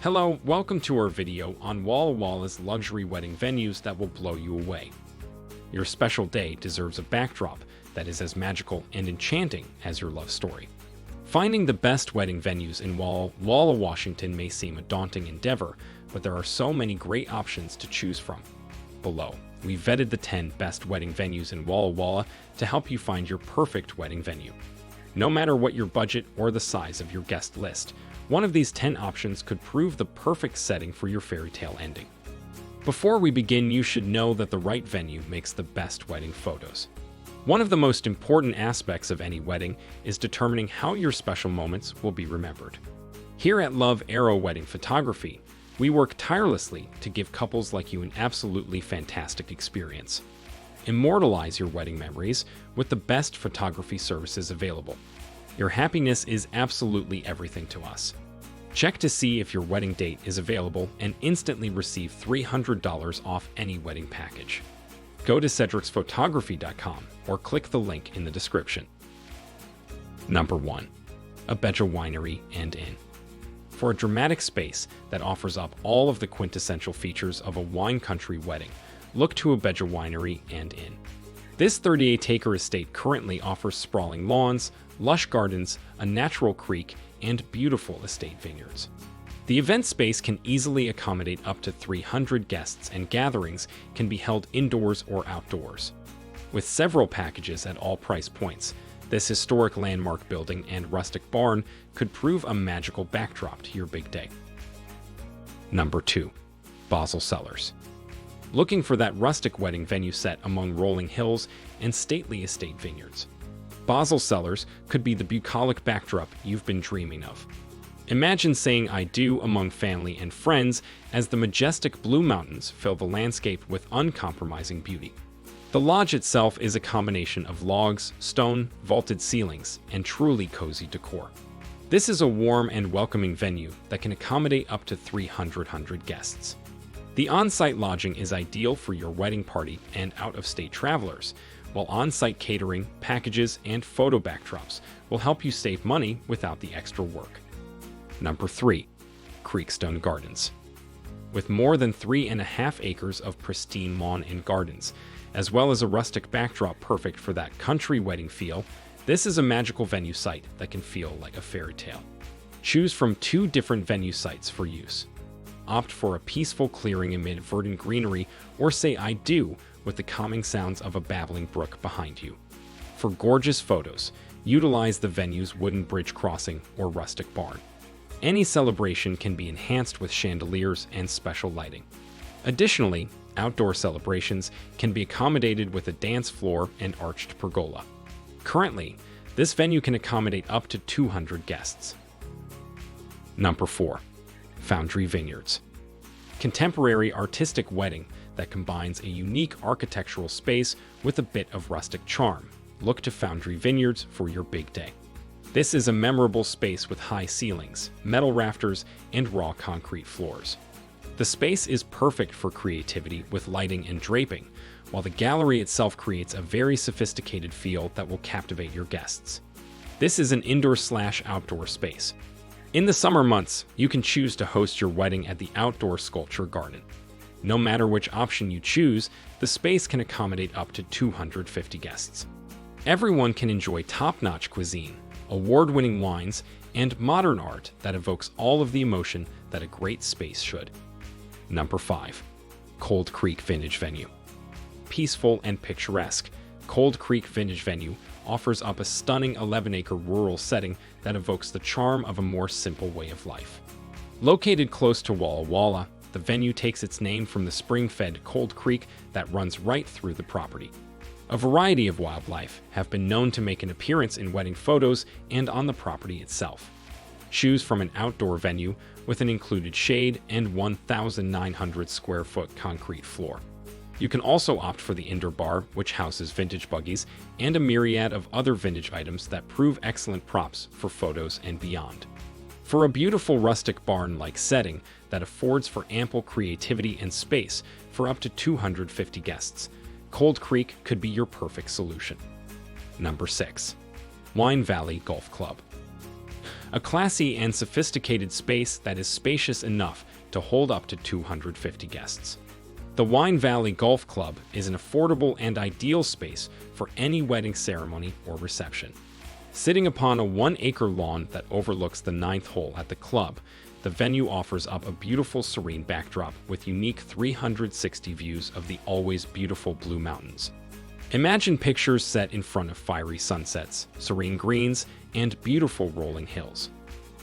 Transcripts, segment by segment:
Hello, welcome to our video on Walla Walla's luxury wedding venues that will blow you away. Your special day deserves a backdrop that is as magical and enchanting as your love story. Finding the best wedding venues in Walla Walla, Washington may seem a daunting endeavor, but there are so many great options to choose from. Below, we vetted the 10 best wedding venues in Walla Walla to help you find your perfect wedding venue. No matter what your budget or the size of your guest list, one of these 10 options could prove the perfect setting for your fairy tale ending. Before we begin, you should know that the right venue makes the best wedding photos. One of the most important aspects of any wedding is determining how your special moments will be remembered. Here at Love Arrow Wedding Photography, we work tirelessly to give couples like you an absolutely fantastic experience. Immortalize your wedding memories with the best photography services available. Your happiness is absolutely everything to us. Check to see if your wedding date is available and instantly receive $300 off any wedding package. Go to cedricsphotography.com or click the link in the description. Number 1. Abeja Winery and Inn. For a dramatic space that offers up all of the quintessential features of a wine country wedding, look to Abeja Winery and Inn. This 38-acre estate currently offers sprawling lawns, lush gardens, a natural creek, and beautiful estate vineyards. The event space can easily accommodate up to 300 guests, and gatherings can be held indoors or outdoors. With several packages at all price points, this historic landmark building and rustic barn could prove a magical backdrop to your big day. Number 2. Basel Cellars. Looking for that rustic wedding venue set among rolling hills and stately estate vineyards? Basel Cellars could be the bucolic backdrop you've been dreaming of. Imagine saying "I do" among family and friends as the majestic blue mountains fill the landscape with uncompromising beauty. The lodge itself is a combination of logs, stone, vaulted ceilings, and truly cozy decor. This is a warm and welcoming venue that can accommodate up to 300 guests. The on-site lodging is ideal for your wedding party and out-of-state travelers, while on-site catering, packages, and photo backdrops will help you save money without the extra work. Number 3. Creekstone Gardens. With more than 3.5 acres of pristine lawn and gardens, as well as a rustic backdrop perfect for that country wedding feel, this is a magical venue site that can feel like a fairy tale. Choose from 2 different venue sites for use. Opt for a peaceful clearing amid verdant greenery, or say "I do" with the calming sounds of a babbling brook behind you. For gorgeous photos, utilize the venue's wooden bridge crossing or rustic barn. Any celebration can be enhanced with chandeliers and special lighting. Additionally, outdoor celebrations can be accommodated with a dance floor and arched pergola. Currently, this venue can accommodate up to 200 guests. Number 4. Foundry Vineyards. Contemporary artistic wedding that combines a unique architectural space with a bit of rustic charm. Look to Foundry Vineyards for your big day. This is a memorable space with high ceilings, metal rafters, and raw concrete floors. The space is perfect for creativity with lighting and draping, while the gallery itself creates a very sophisticated feel that will captivate your guests. This is an indoor/outdoor space. In the summer months, you can choose to host your wedding at the outdoor sculpture garden. No matter which option you choose, the space can accommodate up to 250 guests. Everyone can enjoy top-notch cuisine, award-winning wines, and modern art that evokes all of the emotion that a great space should. Number 5. Cold Creek Vintage Venue. Peaceful and picturesque, Cold Creek Vintage Venue offers up a stunning 11-acre rural setting that evokes the charm of a more simple way of life. Located close to Walla Walla, the venue takes its name from the spring-fed Cold Creek that runs right through the property. A variety of wildlife have been known to make an appearance in wedding photos and on the property itself. Choose from an outdoor venue with an included shade and 1,900 square foot concrete floor. You can also opt for the indoor bar, which houses vintage buggies and a myriad of other vintage items that prove excellent props for photos and beyond. For a beautiful rustic barn-like setting that affords for ample creativity and space for up to 250 guests, Cold Creek could be your perfect solution. Number 6. Wine Valley Golf Club. a classy and sophisticated space that is spacious enough to hold up to 250 guests. The Wine Valley Golf Club is an affordable and ideal space for any wedding ceremony or reception. Sitting upon a 1-acre lawn that overlooks the 9th hole at the club, the venue offers up a beautiful serene backdrop with unique 360 views of the always beautiful Blue Mountains. Imagine pictures set in front of fiery sunsets, serene greens, and beautiful rolling hills.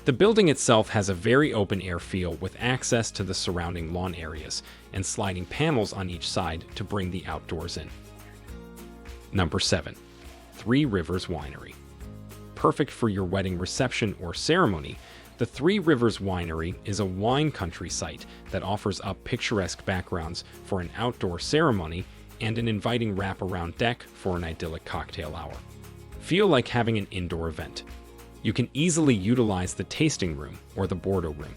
The building itself has a very open-air feel with access to the surrounding lawn areas and sliding panels on each side to bring the outdoors in. Number 7. Three Rivers Winery. Perfect for your wedding reception or ceremony, the Three Rivers Winery is a wine country site that offers up picturesque backgrounds for an outdoor ceremony and an inviting wraparound deck for an idyllic cocktail hour. Feel like having an indoor event. You can easily utilize the tasting room or the Bordeaux room.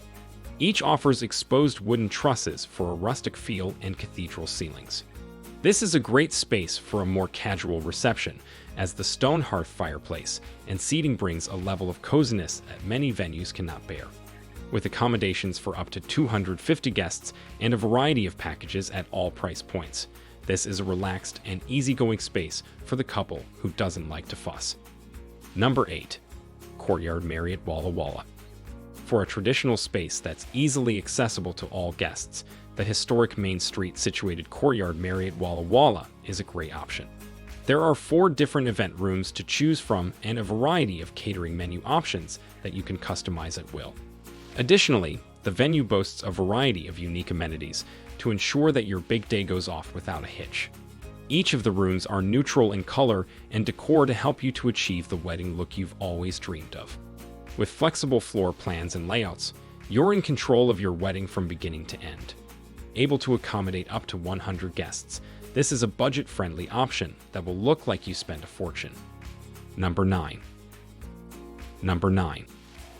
Each offers exposed wooden trusses for a rustic feel and cathedral ceilings. This is a great space for a more casual reception, as the stone hearth fireplace and seating brings a level of coziness that many venues cannot bear. With accommodations for up to 250 guests and a variety of packages at all price points, this is a relaxed and easygoing space for the couple who doesn't like to fuss. Number 8. Courtyard Marriott Walla Walla. For a traditional space that's easily accessible to all guests, the historic Main Street situated Courtyard Marriott Walla Walla is a great option. There are 4 different event rooms to choose from and a variety of catering menu options that you can customize at will. Additionally, the venue boasts a variety of unique amenities to ensure that your big day goes off without a hitch. Each of the rooms are neutral in color and decor to help you to achieve the wedding look you've always dreamed of. With flexible floor plans and layouts, you're in control of your wedding from beginning to end. Able to accommodate up to 100 guests, this is a budget-friendly option that will look like you spent a fortune. Number 9.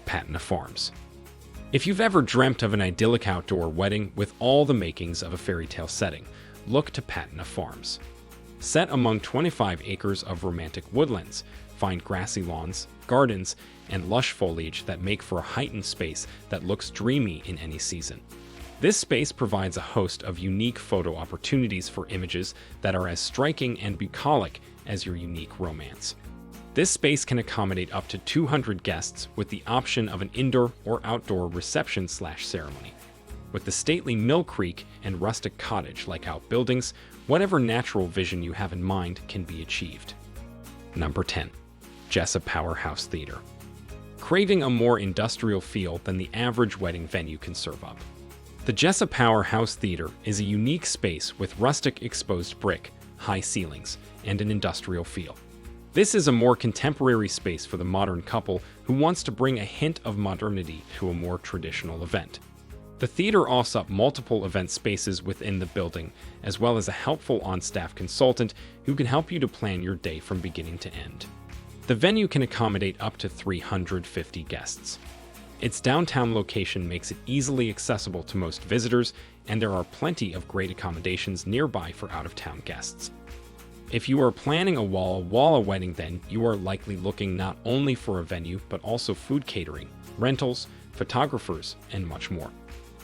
Patton of Farms. If you've ever dreamt of an idyllic outdoor wedding with all the makings of a fairy tale setting, look to Patton of Farms. Set among 25 acres of romantic woodlands, find grassy lawns, gardens, and lush foliage that make for a heightened space that looks dreamy in any season. This space provides a host of unique photo opportunities for images that are as striking and bucolic as your unique romance. This space can accommodate up to 200 guests with the option of an indoor or outdoor reception/ceremony. With the stately Mill Creek and rustic cottage-like outbuildings, whatever natural vision you have in mind can be achieved. Number 10. Jessup Powerhouse Theater. Craving a more industrial feel than the average wedding venue can serve up? The Jessup Powerhouse Theater is a unique space with rustic exposed brick, high ceilings, and an industrial feel. This is a more contemporary space for the modern couple who wants to bring a hint of modernity to a more traditional event. The theater offers up multiple event spaces within the building, as well as a helpful on-staff consultant who can help you to plan your day from beginning to end. The venue can accommodate up to 350 guests. Its downtown location makes it easily accessible to most visitors, and there are plenty of great accommodations nearby for out-of-town guests. If you are planning a Walla Walla wedding, then you are likely looking not only for a venue, but also food catering, rentals, photographers, and much more.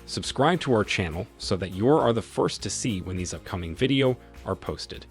Subscribe to our channel so that you are the first to see when these upcoming videos are posted.